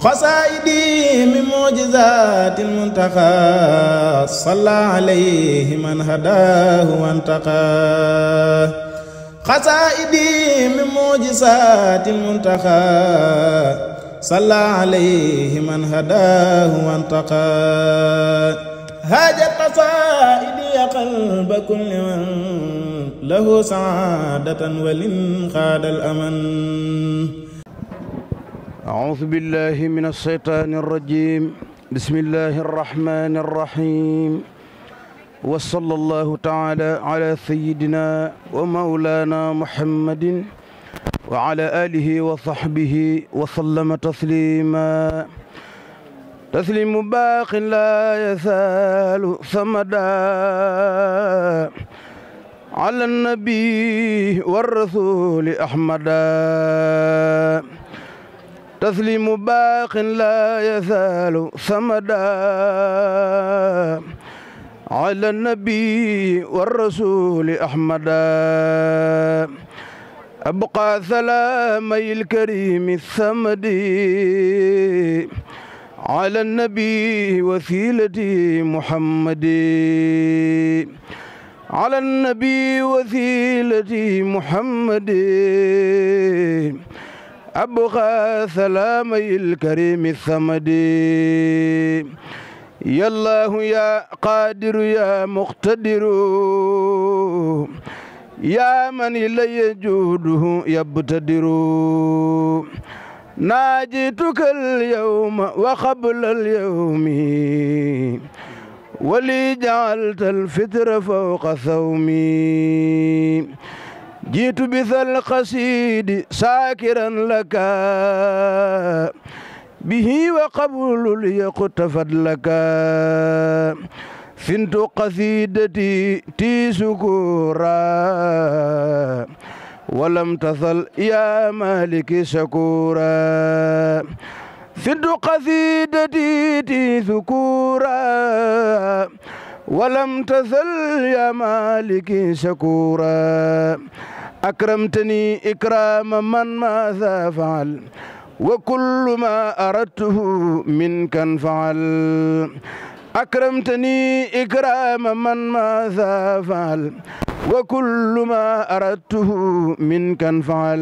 خسائدي من معجزات المنتقى صلى عليه من هداه وانتقى خسائدي من معجزات المنتقى صلى عليه من هداه وانتقى هاجت قصائدي قلب كل من له سعادة ولنخاد الأمن. أعوذ بالله من الشيطان الرجيم. بسم الله الرحمن الرحيم. وصلى الله تعالى على سيدنا ومولانا محمد وعلى آله وصحبه وسلم تسليما. تسليم باق لا يزال صمدا على النبي والرسول أحمدا. تسليم باق لا يزال صمدا على النبي والرسول أحمدا. أبقى سلامي الكريم الصمدي على النبي وسيلتي محمد. على النبي وسيلتي محمد. أبقى سلامي الكريم الصمدي. يا الله يا قادر يا مقتدر يا من إلي جوده يبتدر. ناجيتك اليوم وقبل اليوم ولي جعلت الفطر فوق ثومي. جيت بذا القصيد ساكرا لك به وقبل ليقتفت لك. فنت قصيدتي تي سكورا ولم تزل يا مالك شكورا. فنت قصيدتي تي سكورا ولم تزل يا مالك شكورا. أكرمتني إكرام من ماذا فعل وكل ما أردته منك انفعل. أكرمتني إكرام من ماذا فعل وكل ما أردته منك انفعل.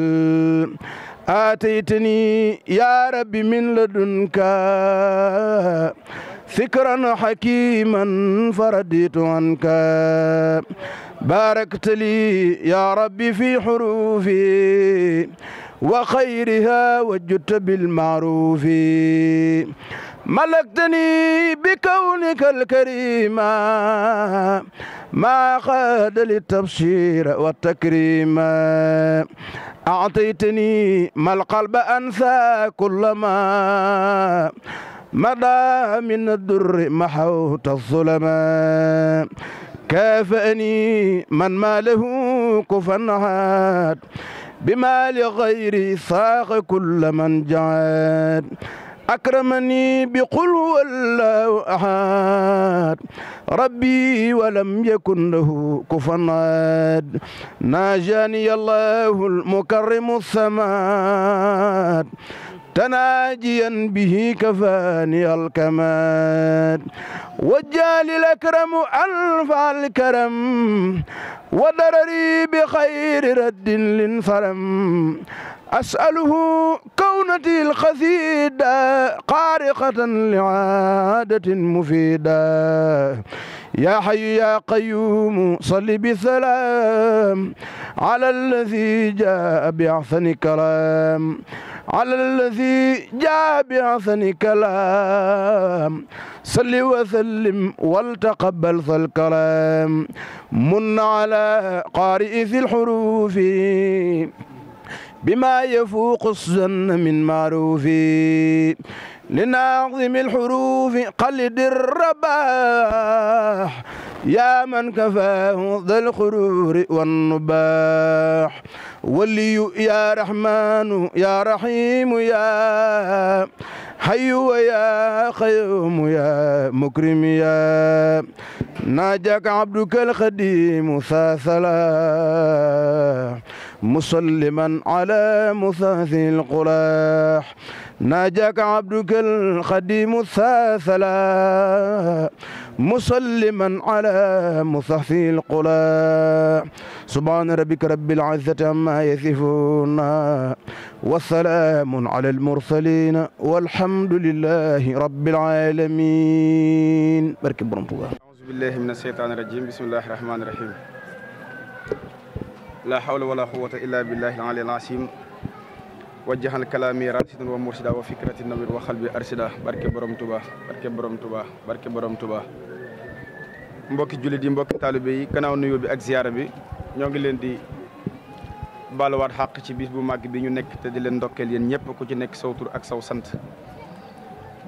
آتيتني يا رب من لدنك فكرا حكيما فرديت عنك. باركت لي يا ربي في حروفي وخيرها وجدت بالمعروف. ملكتني بكونك الكريم ما قاد للتبشير والتكريم. أعطيتني ما القلب أنسى كلما مدى من الدر محوت الظلما. كافأني من ما له كفا عاد بما لغيري ساق كل من جعاد. أكرمني بقل هو الله أحد ربي ولم يكن له كفوا عاد. ناجاني الله المكرم الصمد تناجيا به كفاني الكماد. وجالي الأكرم أنفع الكرم وضرري بخير رد للفرم. أسأله كونتي القصيدة خارقة لعادة مفيدة. يا حي يا قيوم صل بسلام على الذي جاء بأحسن كلام. على الذي جاء بأحسن كلام. صل وسلم والتقبل ذا الكلام. من على قارئ ذي الحروف بما يفوق الظن من معروف. لناظم الحروف قلد الرباح يا من كفاه ذا الخرور والنباح. ولي يا رحمن يا رحيم يا حي ويا قيوم يا مكرم يا. ناجاك عبدك الخديم ساسلا مسلما على مثاث القلاح ناجاك عبدك القديم الثاثلا مسلما على مثاث القلاح سبحان ربك رب العزة عما يصفون والسلام على المرسلين والحمد لله رب العالمين barke Borom Tuubaa. أعوذ بالله من الشيطان الرجيم بسم الله الرحمن الرحيم لا حول ولا قوة إلا بالله العلي العظيم وجهل كلامي راشدا ومرشدا وفكرة نوير وقلبي أرشدا barke Borom Tuubaa barke Borom Tuubaa barke Borom Tuubaa. mbokki jullit yi mbokki taalibe yi gannaaw nuyoo bi ak ziyaara bi ñoo ngi leen di baaluwaat xàq ci bis bu màgg bi ñu nekk te di leen ndokkeel yéen ñëpp ku ci nekk saw tur ak saw sant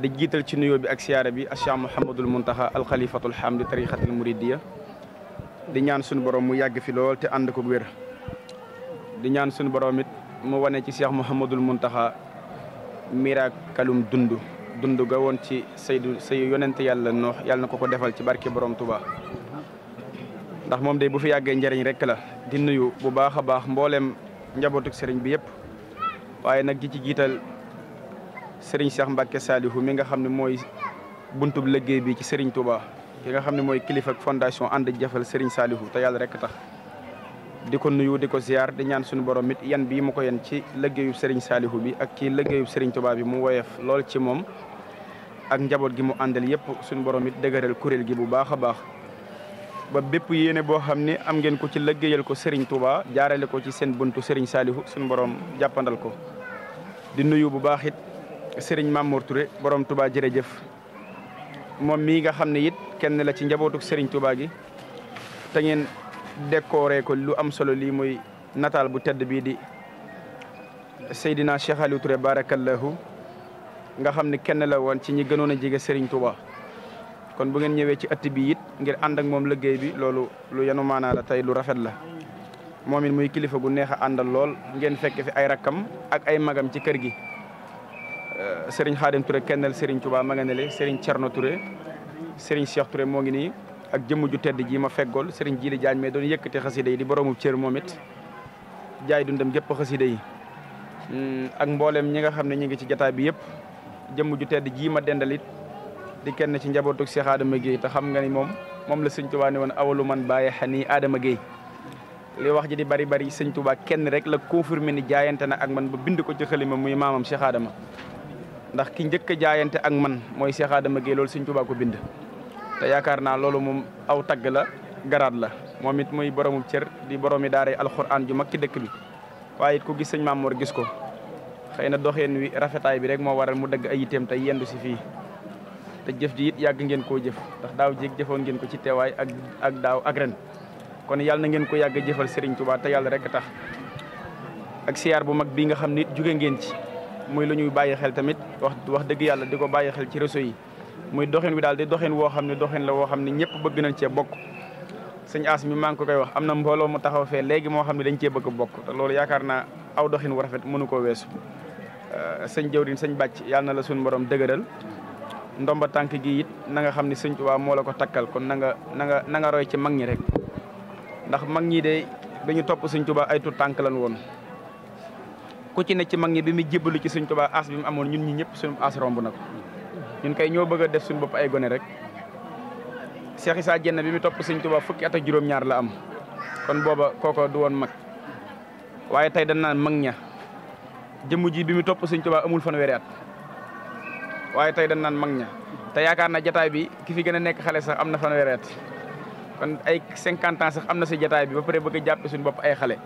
di jiital ci nuyoo bi ak ziyaara bi Cheikh Mouhamadul Mountakha alxalifatul haam di tariqatul muridiyya di ñaan suñu borom mu yàgg fi lool te ànd ko wér di ñaan suñu borom it mu wane ci Cheikh Mouhamadul Mountakha mirakalum dund ga woon ci say yonent yàlla noox yàlla na ko defal ci barke Borom Touba ndax moom day bu fi yàggee njëriñ rek la di nuyu bu baax a baax mboolem njabootuk sëriñ bi yëpp waaye nag di ci jiital sëriñ Cheikh Mbacke Salihu mi nga xam ne mooy buntub liggéey bi ci sëriñ Touba ki nga xam ne mooy kilifa ak fondation ànd jëfal sëriñ Salihu te yàlla rek tax di ko nuyu di ko ziar di ñaan suñu borom it yan bii mu ko yen ci liggéeyub sëriñ Salihu bi ak ci liggéeyub sëriñ Touba bi mu woyof lool ci moom ak njaboot gi mu àndal yëpp suñu borom it dëgëral kuréel gi bu baax a baax ba bépp yéene boo xam ne am ngeen ko ci liggéeyal ko Serigne Touba jaarale ko ci seen buntu Serigne Salihu suñu borom jàppandal ko. di nuyu bu baax it Serigne Mamour Touré borom Touba jërëjëf moom mii nga xam ne it kenn la ci njabootuk Serigne Touba gi te ngeen décoré ko lu am solo lii muy nataal bu tedd bii di Seydina Cheikh Aliou Touré barakallahu nga xam ne kenn la woon ci ñi gënoon a jege Serigne Touba. kon bu ngeen ñëwee ci ëtt bi it ngir ànd ak moom liggéey bi loolu lu yanu maanaa la tey lu rafet la moom it muy kilifa gu neex a àndal lool ngeen fekk fi ay rakkam ak ay magam ci kër gi Serigne Khadim Touré kennal Serigne Touba ma nga ne le Serigne Thierno Touré Serigne Cheikh Touré moo ngi nii ak jëmm ju tedd ji ma feggool Serigne Djili Diagne mais doon yëkkati xasida yi di boroomu cër moom it jaay dundam gépp xasida yi ak mboolem ñi nga xam ne ñu ngi ci jataay bi yëpp jëmm ju tedd ji ma dendalit di kenn ci njabootu Cheikh Adama Guèye te xam nga ni moom la sëñ Touba ne woon awalu man bàyyi xanii Adama Guèye li wax ji di bari sëñ Touba kenn rek la confirmé ni jaayante na ak man ba bind ko ci xalima muy maamam Cheikh Adama ndax ki njëkk a jaayante ak man mooy Cheikh Adama Guèye loolu sëñ Touba ko bind te yaakaar naa loolu moom aw tagg la garaat la moom it muy boromub cër di boromi daara alxuraan ju mag ci dëkk bi waaye it ku gis sëñ Mamour gis ko xëy na doxeen wi rafetaay bi rek moo waral mu dëgg ay yitteem tey yendu si fii te jëf ji it yàgg ngeen koo jëf ndax daaw jéeg jëfoon ngeen ko ci teewaay ak daaw ak ren kon yàlla na ngeen ko yàgg jëfal Serigne Touba te yàlla rek tax ak siyaar bu mag bii nga xam ni jóge ngeen ci muy lu ñuy bàyyi xel tamit wax dëgg yàlla di ko bàyyi xel ci réseau yi muy doxin wi daal di doxin woo xam ne doxin la woo xam ne ñëpp bëgg nañ cee bokk sëñ As mi maa ngi ko koy wax am na mbooloo mu taxaw fee léegi moo xam ne dañ cee bëgg bokk te loolu yaakaar naa aw doxin wu rafet mënu koo weesu sëñ jawrin sëñ bàcc yàlla na la suñu borom dëgëral ndomba tànk gi it na nga xam ne sëñ Tuubaa moo la ko takkal kon na nga roy ci mag ñi rek ndax mag ñi de dañu topp sëñ Tuubaa ay tu tànk lan woon ku ci ne ci mag ñi bi muy jébbalu ci sëñ Tuubaa as bi mu amoon ñun ñi ñëpp suñu as romb na ko ñun kay ñoo bëgg a def suñu bopp ay gone rek Cheikh Issa Diène bi mu topp sëñ Tuubaa fukki at ak juróom-ñaar la am kon booba kooko du woon mag waaye tey dañ naan mag ña jëmm ji bi mu topp sëñ Tuubaa amul fanweeri at waaye tey dañ naan mag ña te yaakaar na jataay bi ki fi gën a nekk xale sax am na fanweeri at kon ay 50 ans sax am na si jataay bi ba pare bëgg a jàppe suñu bopp ay xale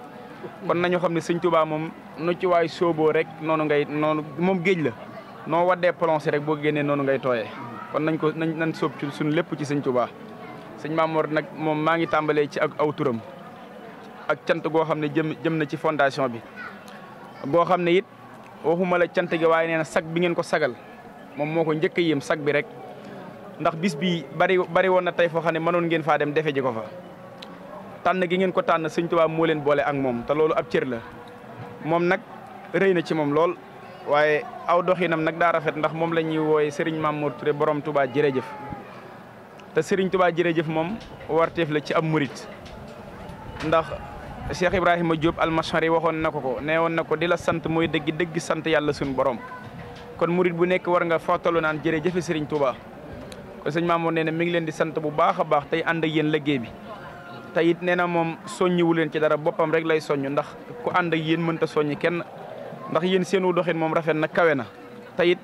kon nañu xam ne sëñ Tuubaa moom nu ci waay sooboo rek noonu moom géej la noo waddee plongé rek boo génnee noonu ngay tooyee kon nañ sóob ci suñu lépp ci sëñ Tuubaa sëñ Mamour nag moom maa ngi tàmbalee ci ak aw turam ak cant goo xam ne jëm na ci fondation bi goo xam ne it waxuma la cant gi waaye nee na sag bi ngeen ko sagal moom moo ko njëkk a yéem sag bi rek ndax bis bi bari woon na tey foo xam ne mënoon ngeen faa dem defe ji ko fa tànn gi ngeen ko tànn sëñ Tuubaa moo leen boole ak moom te loolu ab cër la moom nag rëy na ci moom lool waaye aw doxinam nag daa rafet ndax moom la ñuy wooye Serigne Mamour Touré borom Touba jërëjëf te Serigne Touba jërëjëf moom warteef la ci ab murit ndax Cheikh Ibrahima Diop almashari waxoon na ko nee woon na ko di la sant mooy dëgg sant yàlla suñu borom kon murit bu nekk war nga footalu naan jërëjëf Serigne Touba kon sëñ Mamour nee na mi ngi leen di sant bu baax a baax tey ànd ak yéen liggéey bi te it nee na moom soññiwu leen ci dara boppam rek lay soññ ndax ku ànd ak yéen mënta soññi kenn ndax yéen seenu doxin moom rafet na kawe na te it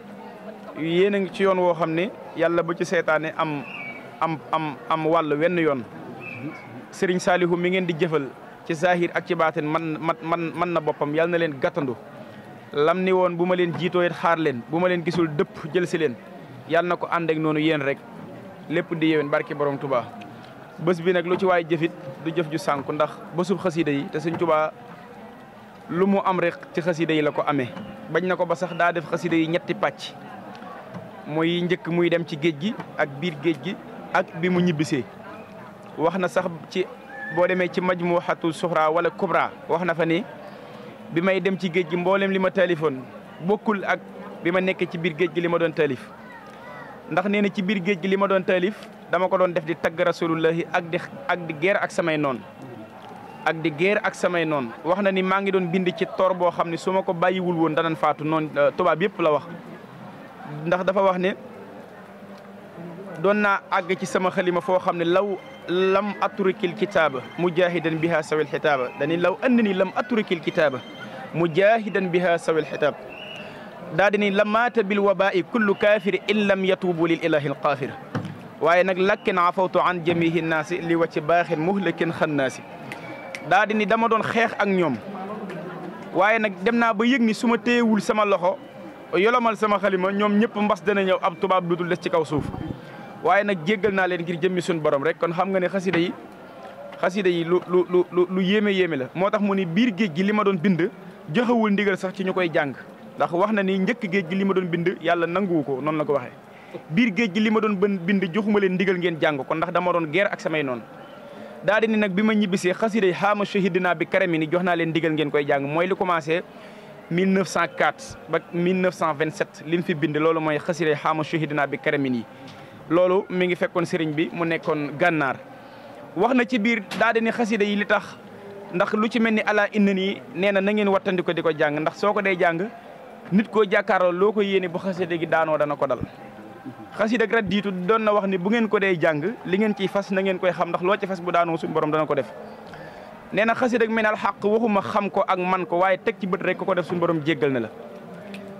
yéen a ngi ci yoon woo xam ne yàlla bu ci seetaane am wàll wenn yoon Serigne Salihu mi ngeen di jëfal ci zahir ak ci baatin man na boppam yàlla na leen gàttandu lam ni woon bu ma leen jiitoo it xaar leen bu ma leen gisul dëpp jël si leen yàlla na ko ànd ak noonu yéen rek lépp di yéwén barki borom Touba bés bi nag lu ci waay jëfit du jëf ju sànku ndax bésub xasida yi te sëñ Touba lu mu am rek ci xasida yi la ko amee bañ na ko ba sax daa def xasida yi ñetti pàcc mooy njëkk muy dem ci géej gi ak biir géej gi ak bi mu ñibbisee wax na sax ci boo demee ci majmuhatu suxra wala kubra wax na fa ni bi may dem ci géej gi mboolem li ma taalifoon bokkul ak bi ma nekkee ci biir géej gi li ma doon taalif ndax nee na ci biir géej gi li ma doon taalif dama ko doon def di tagg rasulullahi ak di geer ak samay noon wax na ni maa ngi doon bind ci toor boo xam ne su ma ko bàyyiwul woon danañ faatu noonu tubaab yëpp la wax ndax dafa wax ne doon naa àgg ci sama xalima foo xam ne law lam aturikil kitaaba mujahidan biha sawil xitaaba dani law annani lam aturikil kitaaba mujahidan biha sawil xitaab daa dini la maata bil wabaa'i kullu kaafiri in lam yatuubu lil ilahi al qaafir waaye nag lakkin afawtu an jamihi naasi li wacci baaxin muhlakin xannaasi daa dini dama doon xeex ak ñoom waaye nag dem naa ba yëg ni su ma téyewul sama loxo yolomal sama xalima ñoom ñëpp mbas dana ñëw ab tubaab dudul des ci kaw suuf waaye nag jéggal naa leen ngir jëmmi suñu borom rek kon xam nga ne xasida yi lu yéeme la moo tax mu ni biir géej gi li ma doon bind joxewul ndigal sax ci ñu koy jàng ndax wax na ni njëkk géej gi li ma doon bind yàlla nanguwu ko noonu la ko waxee biir géej gi li ma doon bind joxuma leen ndigal ngeen jàng ko ndax dama doon geer ak samay noonu daa di ni nag bi ma ñibbisee xasida yi xaama shahidina bi karami ni jox naa leen ndigal ngeen koy jàng mooy li commencé 1904 ba 1927 li mu fi bind loolu mooy xasida yi xaama shahidina bi karami nii loolu mi ngi fekkoon sëriñ bi mu nekkoon gànnaar wax na ci biir daa di ni xasida yi li tax ndax lu ci mel ni ala inna nii nee na ngeen wattandi ko di ko jàng ndax soo ko dee jàng nit koo jàkkaarloo loo ko yéene bu xasida gi daanoo dana ko dal xasida ak raddiitu doon na wax ni bu ngeen ko dee jàng li ngeen ciy fas na ngeen koy xam ndax loo ci fas bu daanoo suñu borom dana ko def nee na xasida ak minal xaq waxuma xam ko ak man ko waaye teg ci bët rek ko def suñu borom jéggal na la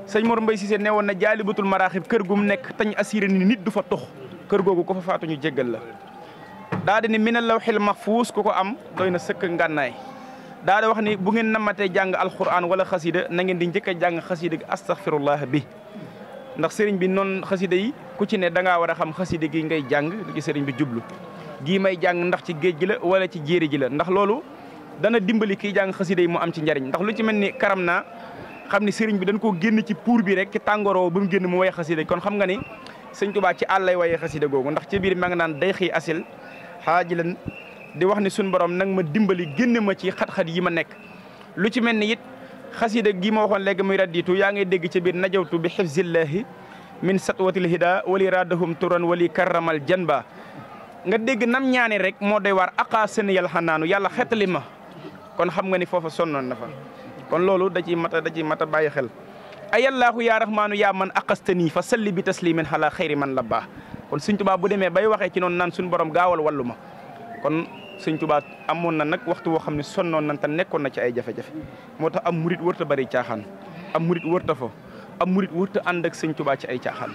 sëñ Mor Mbaye Cissé ne woon na jaalibatul maraaxib kër gu mu nekk tañ assuré ni nit du fa tux kër googu ko fa faatu ñu jéggal la daa di ni minal lawhil mahfuus ku ko am doy na sëkk ngànnaay daa di wax ni bu ngeen namatee jàng alquran wala xasida na ngeen di njëkk a jàng xasida gi astaghfirullah bi ndax sëriñ bi noonu xasida yi ku ci ne da ngaa war a xam xasida gi ngay jàng li ci sëriñ bi jublu gii may jàng ndax ci géej gi la wala ci jéeri ji la ndax loolu dana dimbali kii jàng xasida yi mu am ci njariñ ndax lu ci mel ni karam naa xam ni sëriñ bi dañ koo génn ci puur bi rek ci tàngooroo ba mu génn mu way xasida kon xam nga ni sëñ Tuubaa ci àll lay wayee xasida googu ndax ci biir ma nga naan day xii asil xaaji lan di wax ni suñ borom nag ma dimbali génn ma ci xat-xat yi ma nekk lu ci mel ni it xasida gi ma waxoon léegi muy radditu yaa ngay dégg ci biir najawtu bi xifzillahi min satwatil hida wali radahum turan wali karramal janba nga dégg nam ñaani rek moo doy waar aqaa seen yàlla xanaanu yàlla xetali ma kon xam nga ni foofa sonnoon na fa kon loolu da ciy mat a bàyyi xel ayallaahu yaa rahmaanu yaa man aqastanii fa salli bi taslimin ala xayri man la baax kon sëñ Tuubaa bu demee bay waxee ci noonu naan suñu borom gaawal wallu ma kon sëñ Tuubaa amoon na nag waxtu woo xam ne sonnoon na te nekkoon na ci ay jafe-jafe moo tax am murit wërta bari caaxaan am murit wërta fo am murit wërta ànd ak sëñ Tuubaa ci ay caaxaan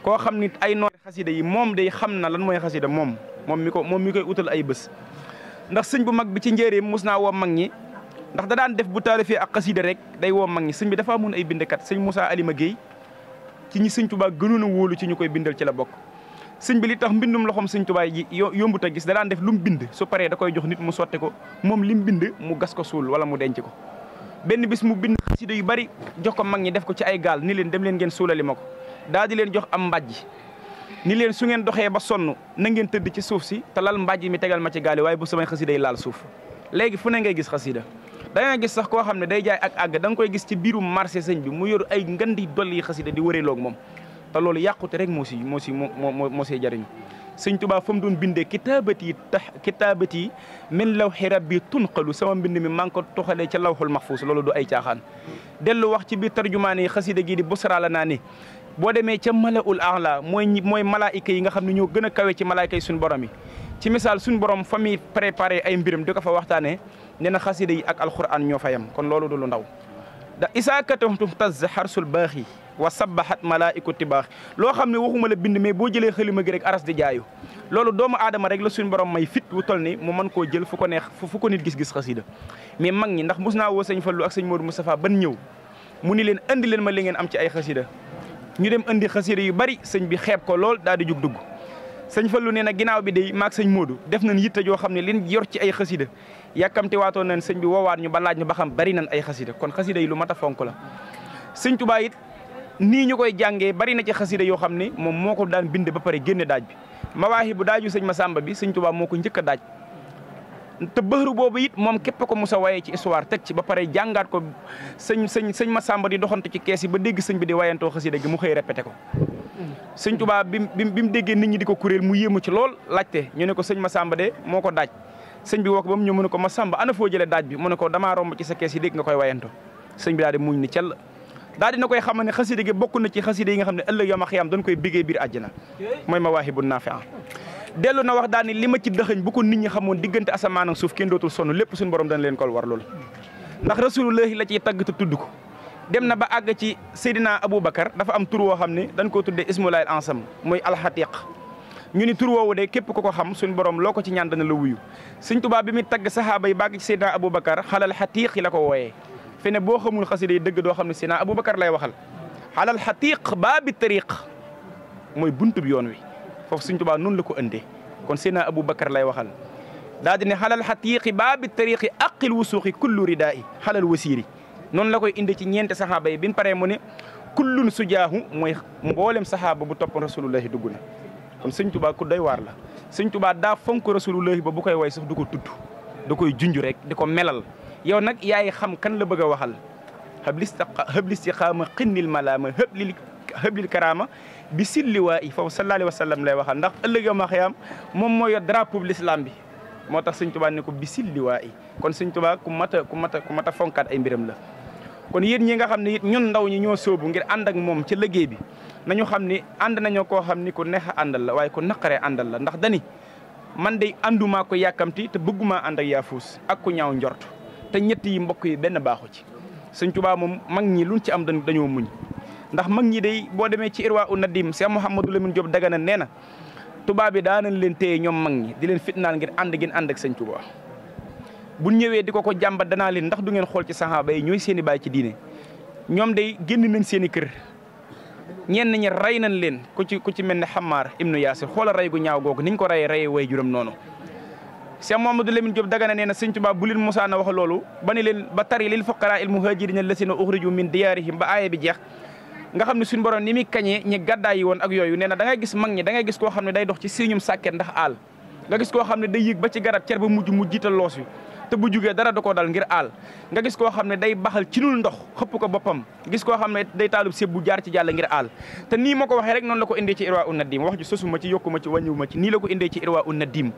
koo xam ni ay noori xasida yi moom day xam na lan mooy xasida moom mi koy utal ay bés ndax sëñ bu mag bi ci njëriñ mus naa woo mag ñi ndax da daan def bu taalifee ak xasida rek day woo mag ñi sëñ bi dafa amoon ay bindkat sëñ Moussa Alima Guèye ci ñi sëñ Tuubaa gënoon a wóolu ci ñu koy bindal ci la bokk sëñ bi li tax mbindum loxoom sëñ Tuubaa yi yombut a gis da daan def lu mu bind su paree da koy jox nit mu sotte ko moom li mu bind mu gas ko suul wala mu denc ko benn bis mu bind xasida yu bari jox ko mag ñi def ko ci ay gaal ni leen dem leen ngeen suulali ma ko daa di leen jox am mbàjj ni leen su ngeen doxee ba sonn na ngeen tëdd ci suuf si te lal mbàjj mi tegal ma ci gaal yi waaye bu samay xasida yi laal suuf léegi fu ne ngay gis xasida da nga gis sax koo xam ne day jaay ak àgg da nga koy gis ci biirum marché sëñ bi mu yor ay ngandi dolli xasida di wëreeloog moom te loolu yàqute rek moo siy jariñu sëñ Tuubaa fa mu doon bindee kitaabati min lawhi rabbi tunqalu sama mbind mi maa ngi ko toxalee ca lawhul mahfuus loolu du ay caaxaan. dellu wax ci biir tarjumaan yi xasida gi di busra la naa ni boo demee ca malaul a'la mooy malaayika yi nga xam ne ñoo gën a kawe ci malaayika yi suñu borom yi ci misaal suñu borom fa muy préparé ay mbiram di ko fa waxtaanee nee na xasida yi ak alquran ñoo fa yem kon loolu du lu ndaw da isaa katamtum taz xarsul baaxi wa sabahat malaa'iku tibaax loo xam ne waxuma la bind mais boo jëlee xalima gi rek aras di jaayu loolu doomu aadama rek la suñu borom may fit wu tol ni mu mën koo jël fu ko neex fu ko nit gis-gis xasida mais mag ñi ndax mos naa woo sëñ Fallu ak sëñ Modou Moustapha ban ñëw mu ni leen andi leen ma li ngeen am ci ay xasida ñu dem andi xasida yu bari sëñ bi xeeb ko lool daal di jug dugg sëñ Fallu nee na ginnaaw bi day maag sëñ Modou def nañ yitte joo xam ne liñ yor ci ay xasida yàkkamte waatoon nañ sëñ bi woowaat ñu ba laaj ñu ba xam bari nañ ay xasida kon xasida yi lu mat a fonk la sëñ Tuubaa it nii ñu koy jàngee bari na ci xasida yoo xam ne moom moo ko daan bind ba pare génne daaj bi Mawaahibu daaju sëñ Masamba bi sëñ Tuubaa moo ko njëkk a daaj te bëxru boobu it moom képp ko musa waye ci histoire teg ci ba pare jàngaat ko sëñ Masamba di doxante ci kees yi ba dégg sëñ bi di wayantoo xasida gi mu xëy répété ko sëñ Tuubaa bi mu déggee nit ñi di ko kuréel mu yéemu ci lool laajte ñu ne ko sëñ Masamba de moo ko daaj sëñ bi woo ko ba mu ñëw mu ne ko Masamba ana foo jëlee daaj bi mu ne ko damaa romb ci sa kees yi dégg nga koy wayantoo sëñ bi daal di muñ ni cell daal dina koy xam ne xasida gi bokk na ci xasida yi nga xam ne ëllëg yawmal xiyaam dañ koy biggee biir àjjana mooy Mawaahibu Naafi'a dellu na wax daal ni li ma ci dëxëñ bu ko nit ñi xamoon diggante asamaan ak suuf kenn dootul sonn lépp suñu borom dañ leen ko war loolu ndax rasulullahi la ciy tagg te tudd ko dem na ba àgg ci Seydina Aboubacar dafa am tur woo xam ne dañ koo tuddee ismulaay ansam mooy alxatiq ñu ni tur woowu de képp ku ko xam suñu borom loo ko ci ñaan dana la wuyu Sëñ Tuubaa bi muy tagg sahaaba yi bàgg ci Seydina Aboubacar xalal xatiq yi la ko wooyee fi ne boo xamul xasida yi dëgg doo xam ne Seydina Aboubacar lay waxal xalal xatiq baabi tariq mooy buntub yoon wi foofu Sëñ Tuubaa noonu la ko ëndee kon Seydina Aboubacar lay waxal daa di ne xalal xatiqi baabi tariqi aqil wusuuqi kullu ridaa'i xalal wasiiri noonu la koy indi ci ñeenti saxaaba yi bin paree mu ne kullun sujaahu mooy mboolem saxaaba bu topp rasulullahi dugg na kon Sëñ Tuubaa ku doy waar la Sëñ Tuubaa daa fonk rasulullahi ba bu koy way sax du ko tudd da koy junj rek di ko melal yow nag yaay xam kan la bëgg a waxal habli istiqaama xinnil malaama hablil karaama bi silliwaa yi foofu sallallahu alayhi wa sallam lay waxal ndax ëllëg ma xiyaam moom mooy yor drapeau l'islam bi moo tax Sëñ Tuubaa ne ko bi silliwaa yi kon Sëñ Tuubaa ku mat a fonkaat ay mbiram la kon yéen ñi nga xam ne it ñun ndaw ñi ñoo sóobu ngir ànd ak moom ca liggéey bi nañu xam ni ànd nañoo koo xam ni ku neex a àndal la waaye ku naqaree àndal la ndax dani man de àndumaa ko yàkkamti te bëggumaa ànd ak yaafuus ak ku ñaaw njort te ñett yi mbokk yi benn baaxu ci Sëñ Tuubaa moom mag ñi luñ ci am dañoo muñ ndax mag ñi day boo demee ci Irwa u Nadim Cheikh Mouhamadou Lamine Diop Dagana nee na tubaab bi daanañ leen téye ñoom mag ñi di leen fitnaal ngir ànd ngeen ànd ak Sëñ Tuubaa bu ñëwee di ko jàmbat danaa leen ndax du ngeen xool ci saxaaba yi ñooy seen i baay ci diine ñoom day génn nañ seen i kër ñenn ñi rey nañ leen ku ci mel ne Xammaar ibnu Yaasir xoola rey gu ñaaw googu niñ ko reyee way juram noonu Cheikh Mouhamadou Lamine Diop Dagana nee na Sëñ Tuubaa bu leen musaana wax loolu ba ne leen ba tari lil fuqaraa il muhaajiriina llaziina uxriju min diyaarihim ba aaya bi jeex nga xam ne suñu borom ni muy kañee ñi gàddaay yi woon ak yooyu nee na da ngay gis mag ñi da ngay gis koo xam ne day dox ci siñum sàkket ndax aal nga gis koo xam ne day yëg ba ci garab cer ba mujj mu jiital loos wi te bu jugee dara da koo dal ngir aal nga gis koo xam ne day baxal ci nul ndox xëpp ko boppam gis koo xam ne day taalub séb bu jaar ci jàll ngir aal te nii ma ko waxee rek noonu la ko indee ci Irwa u Nadim wax ji sosuma ci yokkuma ci wàññiwuma ci nii la ko indee ci Irwa u Nadim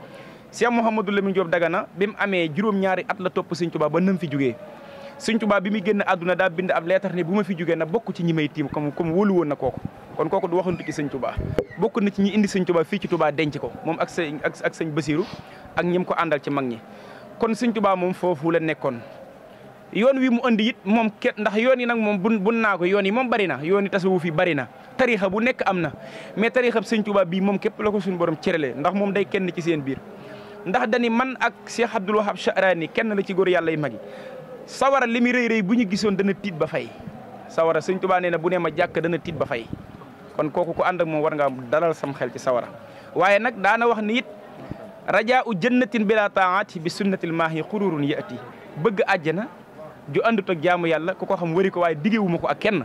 Cheikh Mouhamadou Lamine Diop Dagana bi mu amee juróom-ñaari at la topp Sëñ Tuubaa ba nam fi jugee Sëñ Tuubaa bi muy génn àdduna daa bind ab leetar ne bu ma fi jugee na bokk ci ñi may tiim comme wóolu woon na kooku kon kooku du waxantu ci Sëñ Tuubaa bokk na ci ñi indi Sëñ Tuubaa fii ci Tuubaa denc ko moom ak sëñ Basiiru ak ñim ko àndal ci mag ñi kon Sëñ Tuubaa moom foofu la nekkoon yoon wi mu andi it moom ndax yoon yi nag moom bun naa ko yoon yi moom bari na yoon yi tasawuf yi bari na tariixa bu nekk am na mais tariixa Sëñ Tuubaa bii moom képp la ko suñu borom cërale ndax moom day kenn ci seen biir ndax dani man ak Cheikh Abdoul Wahab Cha'rani kenn la ci góor yàlla yi mag yi sawara li muy rëy bu ñu gisoon dana tiit ba fay sawara Sëñ Tuubaa nee na bu nee ma jàkk dana tiit ba fay kon kooku ku ànd ak moom war ngaa dalal sam xel ci sawara waaye nag daana wax ni it rajaa u jannatin bila taati bi sunnatil maahi xururun yaati bëgg àjjana ju àndut ak jaamu yàlla ku ko xam wari ko waaye diggewuma ko ak kenn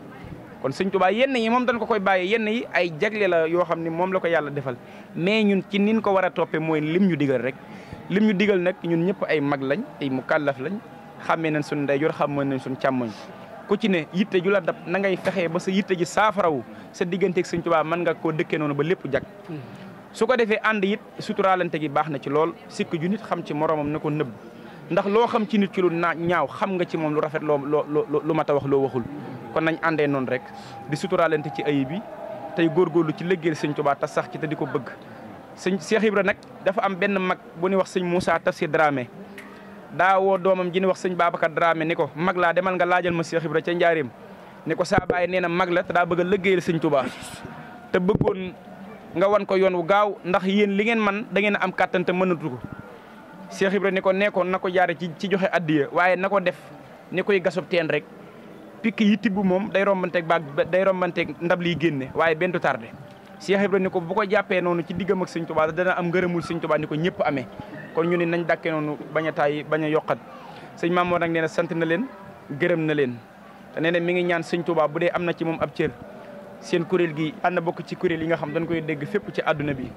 kon Sëñ Tuubaa yenn yi moom dañ ko koy bàyyee yenn yi ay jagle la yoo xam ne moom la ko yàlla defal mais ñun ci nin ko war a toppee mooy lim ñu digal rek lim ñu digal nag ñun ñëpp ay mag lañ ay mukallaf lañ xàmmee nañ suñ ndeyjoor xàmmee nañ suñ càmmoñ ku ci ne yitte ju la dab na ngay fexee ba sa yitte ji saafarawu sa digganteeg Sëñ Tuubaa mën nga koo dëkkee noonu ba lépp jag su ko defee ànd it suturaalante gi baax na ci lool sikk ju nit xam ci moromam na ko nëbb ndax loo xam ci nit ki lu ñaaw xam nga ci moom lu rafet lu mat a wax loo waxul kon nañ àndee noonu rek di suturaalante ci ayib bi tey góorgóorlu ci liggéeyal sëñ Tuubaa te sax ci te di ko bëgg sëñ Cheikh Ibra nag dafa am benn mag bu ñuy wax sëñ Moussa Tafsir Dramé daa woo doomam ji ñuy wax sëñ Babacar Dramé ni ko mag laa demal nga laajal ma Cheikh Ibra ca njaareem ni ko saa baay nee na mag la te daa bëgg a liggéeyal sëñ Tuubaa te bëggoon nga wan ko yoon wu gaaw ndax yéen li ngeen man da ngeen a am kàttan te mënatu ko Cheikh Ibra ni ko nekkoon na ko jaare ci joxe addiya waaye na ko def ni koy gasub teen rek pikk yi tibb moom day rombanteeg ndab liy génne waaye benn du tardé Cheikh Ibra ni ko bu ko jàppee noonu ci diggam ak sëñ Tuubaa dana am ngërëmul sëñ Tuubaa ni ko ñëpp amee kon ñu ne nañ dàkkee noonu bañ a taay bañ a yokkat sëñ Mamoor nag nee na sant na leen gërëm na leen te nee na mi ngi ñaan sëñ Tuubaa bu dee am na ci moom ab cër seen kuréel gi yàlla na bokk ci kuréel yi nga xam dañ koy dégg fépp ci àdduna bi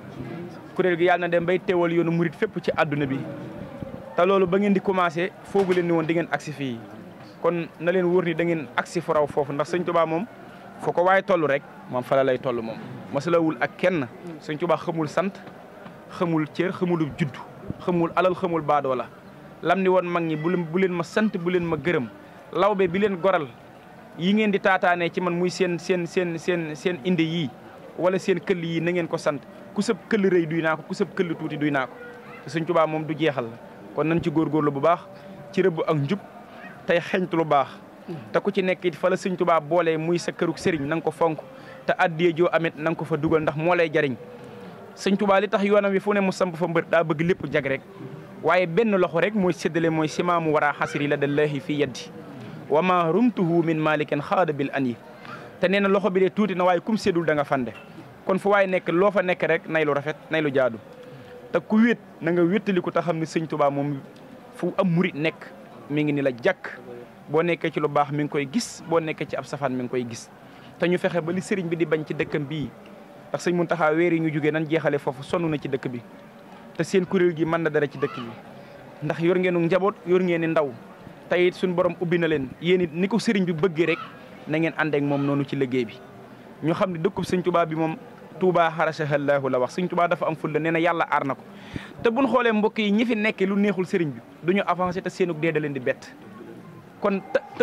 kuréel gi yàlla na dem bay teewal yoonu murit fépp ci àdduna bi te loolu ba ngeen di commencé foogu leen ni woon di ngeen agsi fii kon na leen wóor ni da ngeen agsi fu raw foofu ndax sëñ Tuubaa moom foo ko waaye toll rek moom fala lay toll moom masalawul ak kenn sëñ Tuubaa xamul sant xamul cër xamul judd xamul alal xamul baadoo la lam ni woon mag ñi bu leen ma sant bu leen ma gërëm lawbe bi leen goral yi ngeen di taataanee ci man muy seen indi yii wala seen këll yii na ngeen ko sant ku sëb këll rëy duy naa ko ku sëb këll tuuti duy naa ko te sëñ Tuubaa moom du jeexal kon nañ ci góorgóorlu bu baax ci rëbb ak njub tey xeñtu lu baax te ku ci nekk it fa la sëñ Tuubaa boolee muy sa këruk sëriñ na nga ko fonk te addiyee joo amit na nga ko fa dugal ndax moo lay jariñ sëñ Tuubaa li tax yoonam wi fu ne mu samp fa mbër daa bëgg lépp jag rek waaye benn loxo rek mooy séddale mooy simaamu war a xasri la dallahi fi yaddi wa ma rumtuhu min malikin xaada bil an yi te nee na loxo bi de tuuti na waaye kum séddul da nga fande kon fu waaye nekk loo fa nekk rek nay lu rafet nay lu jaadu te ku wéet na nga wéttali ko te xam ne sëñ Tuubaa moom fu am murit nekk mi ngi ni la jàkk boo nekkee ci lu baax mi ngi koy gis boo nekkee ci ab safaan mi ngi koy gis te ñu fexe ba li sëriñ bi di bañ ci dëkkam bii ndax sëñ Muntaxa weer yi ñu jógee nan jeexale foofu sonn na ci dëkk bi te seen kuréel gi mën na dara ci dëkk bi ndax yor ngeenu njaboot yor ngeen ni ndaw te it suñu borom ubbi na leen yéen it ni ko sëriñ bi bëggee rek na ngeen ànd ak moom noonu ci liggéey bi ñu xam ne dëkkub sëñ Tuubaa bi moom Tuubaa xarasahallaahu la wax sëñ Tuubaa dafa am fulla nee na yàlla aar na ko te buñ xoolee mbokk yi ñi fi nekkee lu neexul sëriñ bi duñu avancé te seenug dee da leen di bett kon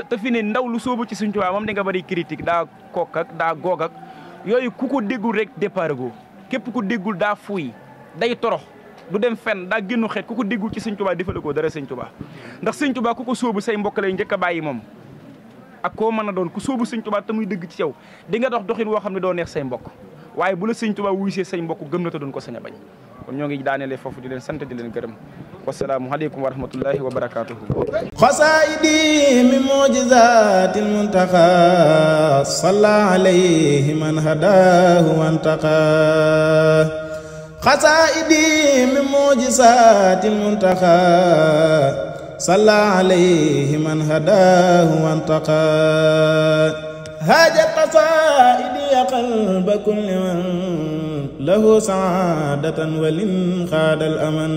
te fi ne ndaw lu soobu ci sëñ Tuubaa moom di nga bari critique daa kook ak daa goog ak yooyu ku ko déggul rek départ go képp ku déggul daa fuuy day torox du dem fenn daa génnu xeet ku ko déggul ci sëñ Tuubaa defale ko dara sëñ Tuubaa ndax sëñ Tuubaa ku ko sóobu say mbokk lay njëkk a bàyyi moom ak koo mën a doon ku sóobu sëñ Tuubaa te muy dëgg ci yow di nga dox doxin woo xam ne doo neex say mbokk waaye bu la sëñ Tuubaa wuysee say mbokk gëm na te doon ko sañ a bañ kon ñoo ngi daanelee foofu di leen sant di leen gërëm wasalaamu aleykum wa rahmatullahi wa barakatuhu xasaayidi min mujizatil muntaqa salla alayhi man hadahu wantaqa xasaayidi min mujizatil muntaqa salla alayhi man hadahu wantaqa haajat qasaa'idi qalba kulli man lahu saadatan walin xaadal aman